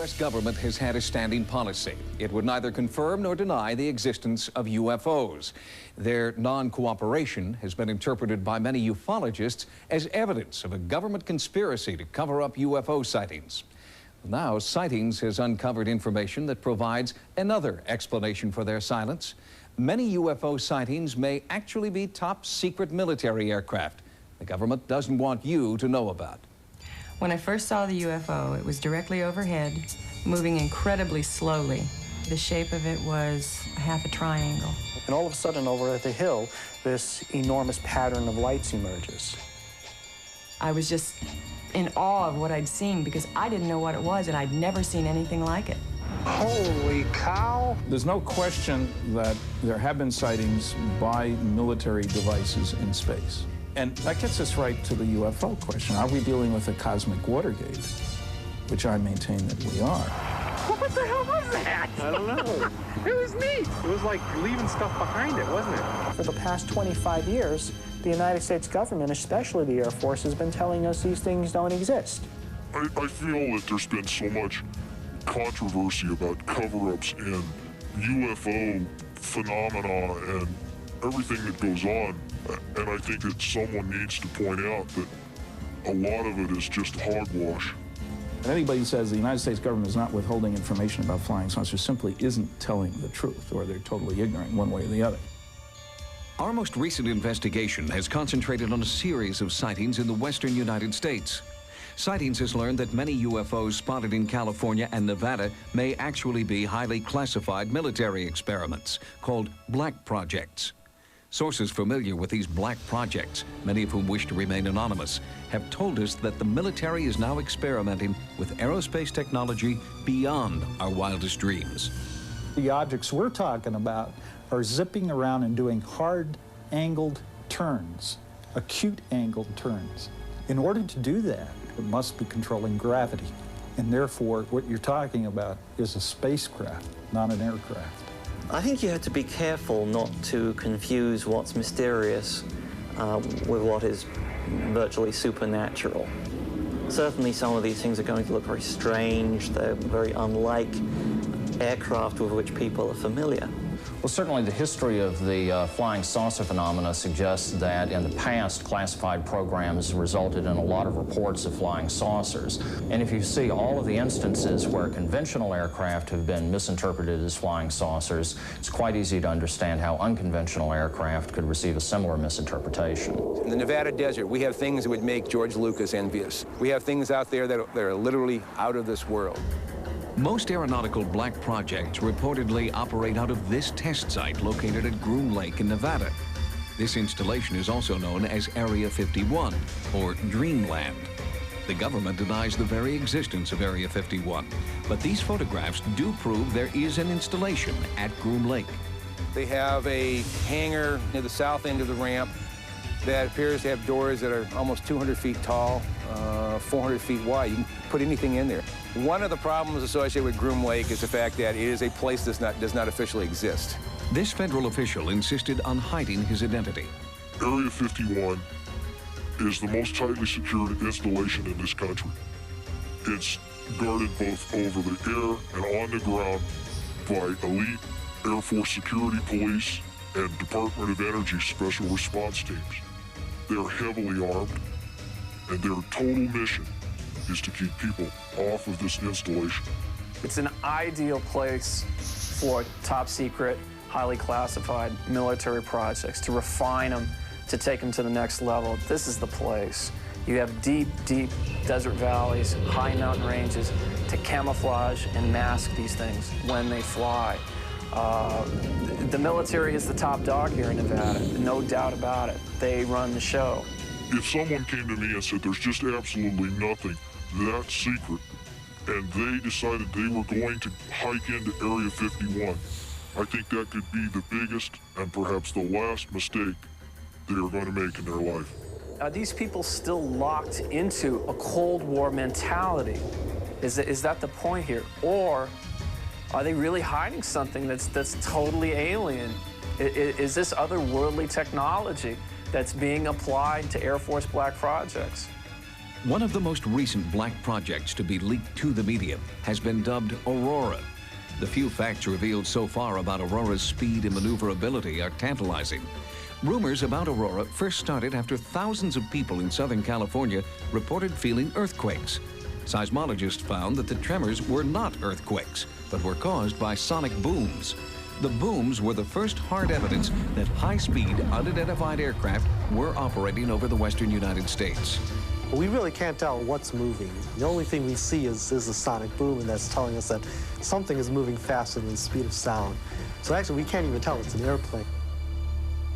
U.S. government has had a standing policy. It would neither confirm nor deny the existence of UFOs. Their non-cooperation has been interpreted by many ufologists as evidence of a government conspiracy to cover up UFO sightings. Now, Sightings has uncovered information that provides another explanation for their silence. Many UFO sightings may actually be top-secret military aircraft the government doesn't want you to know about. When I first saw the UFO, it was directly overhead, moving incredibly slowly. The shape of it was half a triangle. And all of a sudden, over at the hill, this enormous pattern of lights emerges. I was just in awe of what I'd seen because I didn't know what it was, and I'd never seen anything like it. Holy cow! There's no question that there have been sightings by military devices in space. And that gets us right to the UFO question. Are we dealing with a cosmic Watergate? Which I maintain that we are. What the hell was that? I don't know. It was neat. It was like leaving stuff behind it, wasn't it? For the past 25 years, the United States government, especially the Air Force, has been telling us these things don't exist. I feel that there's been so much controversy about cover-ups and UFO phenomena and everything that goes on. And I think that someone needs to point out that a lot of it is just hogwash. And anybody who says the United States government is not withholding information about flying saucers simply isn't telling the truth, or they're totally ignorant one way or the other. Our most recent investigation has concentrated on a series of sightings in the western United States. Sightings has learned that many UFOs spotted in California and Nevada may actually be highly classified military experiments called black projects. Sources familiar with these black projects, many of whom wish to remain anonymous, have told us that the military is now experimenting with aerospace technology beyond our wildest dreams. The objects we're talking about are zipping around and doing hard angled turns, acute angled turns. In order to do that, it must be controlling gravity. And therefore, what you're talking about is a spacecraft, not an aircraft. I think you have to be careful not to confuse what's mysterious with what is virtually supernatural. Certainly some of these things are going to look very strange. They're very unlike aircraft with which people are familiar. Well, certainly the history of the flying saucer phenomena suggests that in the past, classified programs resulted in a lot of reports of flying saucers. And if you see all of the instances where conventional aircraft have been misinterpreted as flying saucers, it's quite easy to understand how unconventional aircraft could receive a similar misinterpretation. In the Nevada desert, we have things that would make George Lucas envious. We have things out there that are literally out of this world. Most aeronautical black projects reportedly operate out of this test site located at Groom Lake in Nevada. This installation is also known as Area 51, or Dreamland. The government denies the very existence of Area 51, but these photographs do prove there is an installation at Groom Lake. They have a hangar near the south end of the ramp that appears to have doors that are almost 200 feet tall, 400 feet wide. You can put anything in there. One of the problems associated with Groom Lake is the fact that it is a place that does not officially exist. This federal official insisted on hiding his identity. Area 51 is the most tightly secured installation in this country. It's guarded both over the air and on the ground by elite Air Force security police and Department of Energy special response teams. They're heavily armed, and their total mission is to keep people off of this installation. It's an ideal place for top secret, highly classified military projects, to refine them, to take them to the next level. This is the place. You have deep, deep desert valleys, high mountain ranges to camouflage and mask these things when they fly. The military is the top dog here in Nevada, no doubt about it. They run the show. If someone came to me and said there's just absolutely nothing that secret, and they decided they were going to hike into Area 51, I think that could be the biggest and perhaps the last mistake they are going to make in their life. Are these people still locked into a Cold War mentality? Is that the point here? Or are they really hiding something that's totally alien? Is this otherworldly technology that's being applied to Air Force black projects? One of the most recent black projects to be leaked to the media has been dubbed Aurora. The few facts revealed so far about Aurora's speed and maneuverability are tantalizing. Rumors about Aurora first started after thousands of people in Southern California reported feeling earthquakes. Seismologists found that the tremors were not earthquakes, but were caused by sonic booms. The booms were the first hard evidence that high-speed, unidentified aircraft were operating over the western United States. We really can't tell what's moving. The only thing we see is a sonic boom, and that's telling us that something is moving faster than the speed of sound. So actually, we can't even tell it's an airplane.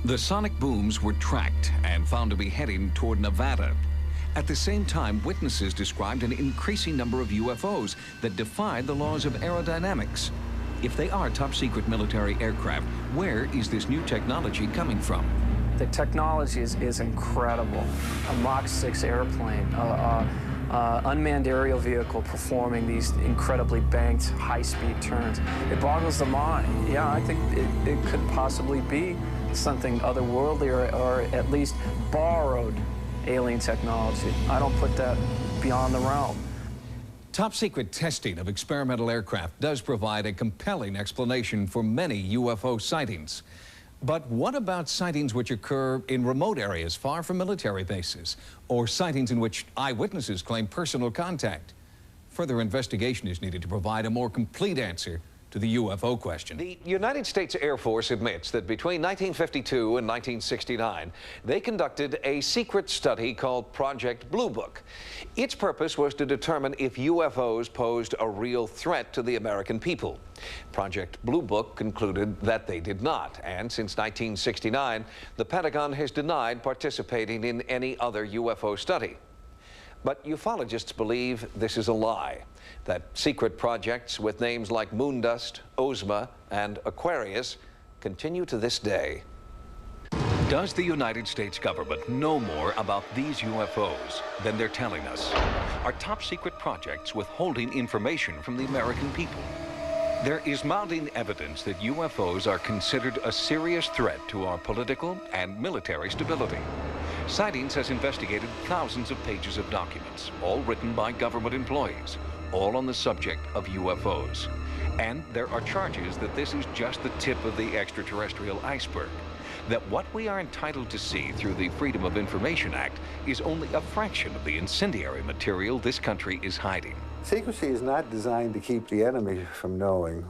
The sonic booms were tracked and found to be heading toward Nevada. At the same time, witnesses described an increasing number of UFOs that defied the laws of aerodynamics. If they are top-secret military aircraft, where is this new technology coming from? The technology is incredible. A Mach 6 airplane, unmanned aerial vehicle performing these incredibly banked, high-speed turns. It boggles the mind. Yeah, I think it could possibly be something otherworldly or at least borrowed alien technology. I don't put that beyond the realm. Top-secret testing of experimental aircraft does provide a compelling explanation for many UFO sightings. But what about sightings which occur in remote areas far from military bases, or sightings in which eyewitnesses claim personal contact? Further investigation is needed to provide a more complete answer to the UFO question. The United States Air Force admits that between 1952 and 1969, they conducted a secret study called Project Blue Book. Its purpose was to determine if UFOs posed a real threat to the American people. Project Blue Book concluded that they did not, and since 1969, the Pentagon has denied participating in any other UFO study. But ufologists believe this is a lie, that secret projects with names like Moondust, Ozma, and Aquarius continue to this day. Does the United States government know more about these UFOs than they're telling us? Are top-secret projects withholding information from the American people? There is mounting evidence that UFOs are considered a serious threat to our political and military stability. Sightings has investigated thousands of pages of documents, all written by government employees, all on the subject of UFOs. And there are charges that this is just the tip of the extraterrestrial iceberg, that what we are entitled to see through the Freedom of Information Act is only a fraction of the incendiary material this country is hiding. Secrecy is not designed to keep the enemy from knowing.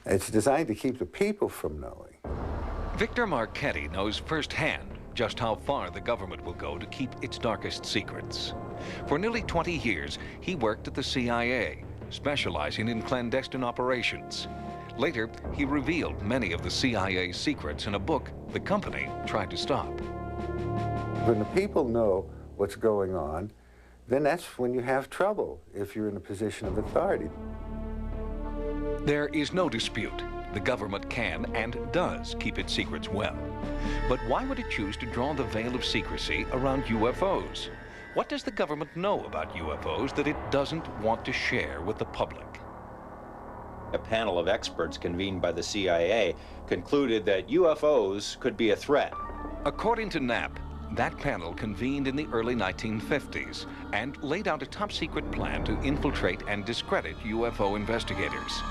It's designed to keep the people from knowing. Victor Marchetti knows firsthand just how far the government will go to keep its darkest secrets. For nearly 20 years, he worked at the CIA, specializing in clandestine operations. Later, he revealed many of the CIA's secrets in a book the company tried to stop. When the people know what's going on, then that's when you have trouble if you're in a position of authority. There is no dispute. The government can and does keep its secrets well. But why would it choose to draw the veil of secrecy around UFOs? What does the government know about UFOs that it doesn't want to share with the public? A panel of experts convened by the CIA concluded that UFOs could be a threat. According to Knapp, that panel convened in the early 1950s and laid out a top-secret plan to infiltrate and discredit UFO investigators.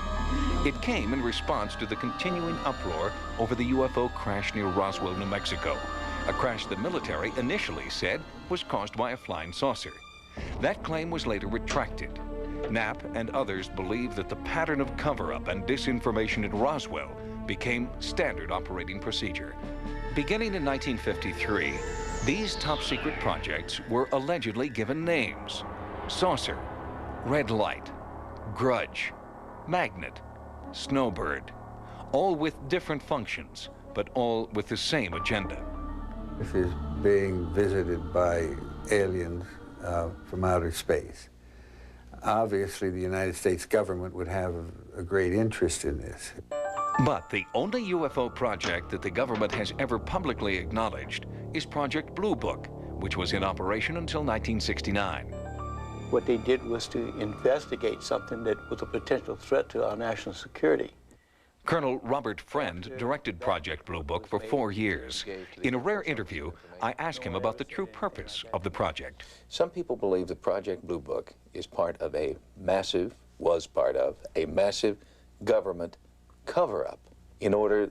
It came in response to the continuing uproar over the UFO crash near Roswell, New Mexico, a crash the military initially said was caused by a flying saucer. That claim was later retracted. Knapp and others believe that the pattern of cover-up and disinformation at Roswell became standard operating procedure. Beginning in 1953, these top-secret projects were allegedly given names: Saucer, Red Light, Grudge, Magnet, Snowbird, all with different functions, but all with the same agenda. If it's being visited by aliens from outer space, obviously the United States government would have a great interest in this. But the only UFO project that the government has ever publicly acknowledged is Project Blue Book, which was in operation until 1969. What they did was to investigate something that was a potential threat to our national security. Colonel Robert Friend directed Project Blue Book for 4 years. In a rare interview, I asked him about the true purpose of the project. Some people believe that Project Blue Book is part of a massive, was part of a massive government cover-up in order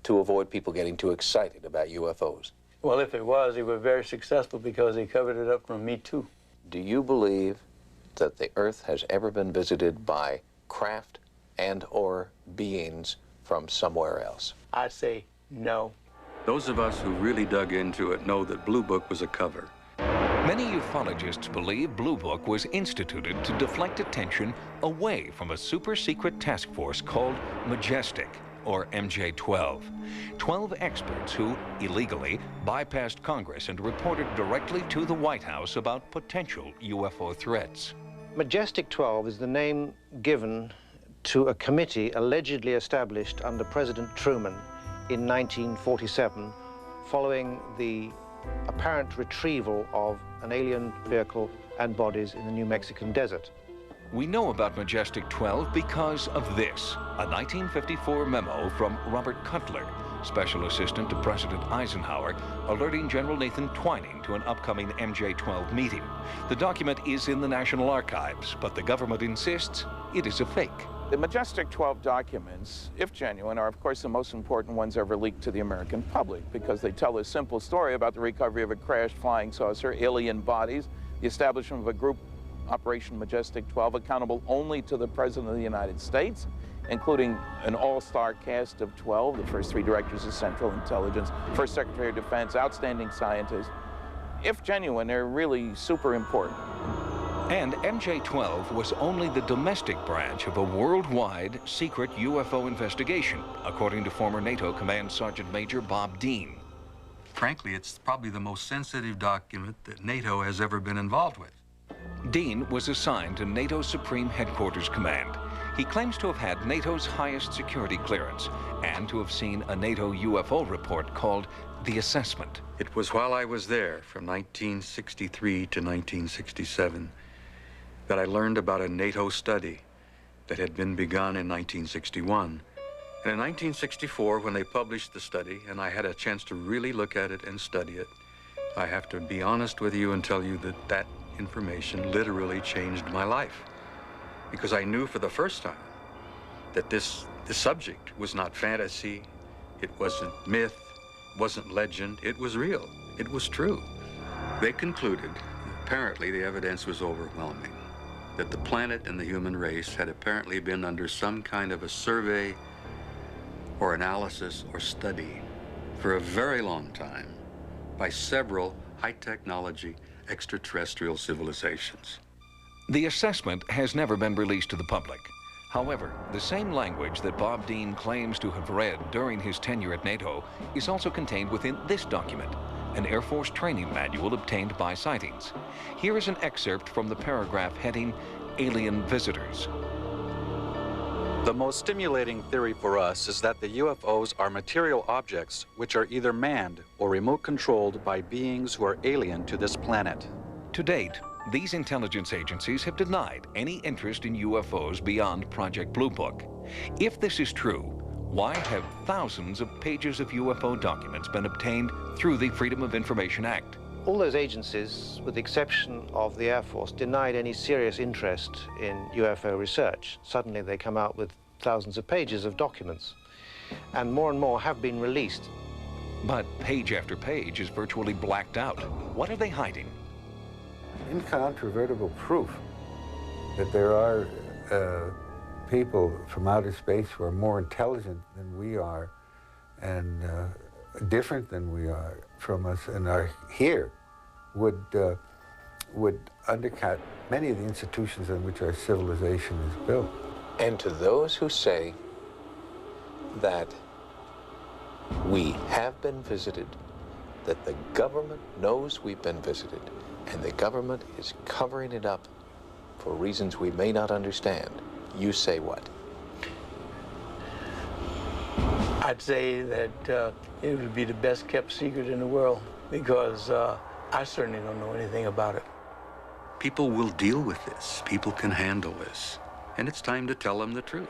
to avoid people getting too excited about UFOs. Well, if it was, he was very successful because he covered it up from Me Too. Do you believe that the Earth has ever been visited by craft and or beings from somewhere else? I'd say no. Those of us who really dug into it know that Blue Book was a cover. Many ufologists believe Blue Book was instituted to deflect attention away from a super-secret task force called Majestic, or MJ-12. 12 experts who, illegally, bypassed Congress and reported directly to the White House about potential UFO threats. Majestic 12 is the name given to a committee allegedly established under President Truman in 1947 following the apparent retrieval of an alien vehicle and bodies in the New Mexican desert. We know about Majestic 12 because of this, a 1954 memo from Robert Cutler, Special Assistant to President Eisenhower, alerting General Nathan Twining to an upcoming MJ-12 meeting. The document is in the National Archives, but the government insists it is a fake. The Majestic 12 documents, if genuine, are of course the most important ones ever leaked to the American public because they tell a simple story about the recovery of a crashed flying saucer, alien bodies, the establishment of a group, Operation Majestic 12, accountable only to the President of the United States, including an all-star cast of 12, the first 3 directors of Central Intelligence, first Secretary of Defense, outstanding scientists. If genuine, they're really super important. And MJ-12 was only the domestic branch of a worldwide secret UFO investigation, according to former NATO Command Sergeant Major Bob Dean. Frankly, it's probably the most sensitive document that NATO has ever been involved with. Dean was assigned to NATO's Supreme Headquarters Command. He claims to have had NATO's highest security clearance and to have seen a NATO UFO report called The Assessment. It was while I was there, from 1963 to 1967, that I learned about a NATO study that had been begun in 1961. And in 1964, when they published the study, and I had a chance to really look at it and study it, I have to be honest with you and tell you that that information literally changed my life. Because I knew for the first time that this subject was not fantasy, it wasn't myth, wasn't legend, it was real, it was true. They concluded, apparently the evidence was overwhelming, that the planet and the human race had apparently been under some kind of a survey or analysis or study for a very long time by several high-technology extraterrestrial civilizations. The assessment has never been released to the public. However, the same language that Bob Dean claims to have read during his tenure at NATO is also contained within this document, an Air Force training manual obtained by Sightings. Here is an excerpt from the paragraph heading Alien Visitors. The most stimulating theory for us is that the UFOs are material objects which are either manned or remote controlled by beings who are alien to this planet. To date, these intelligence agencies have denied any interest in UFOs beyond Project Blue Book. If this is true, why have thousands of pages of UFO documents been obtained through the Freedom of Information Act? All those agencies, with the exception of the Air Force, denied any serious interest in UFO research. Suddenly they come out with thousands of pages of documents, and more have been released. But page after page is virtually blacked out. What are they hiding? Incontrovertible proof that there are people from outer space who are more intelligent than we are and different than we are from us and are here would undercut many of the institutions on which our civilization is built. And to those who say that we have been visited, that the government knows we've been visited, and the government is covering it up for reasons we may not understand, you say what? I'd say that it would be the best kept secret in the world because I certainly don't know anything about it. People will deal with this. People can handle this. And it's time to tell them the truth.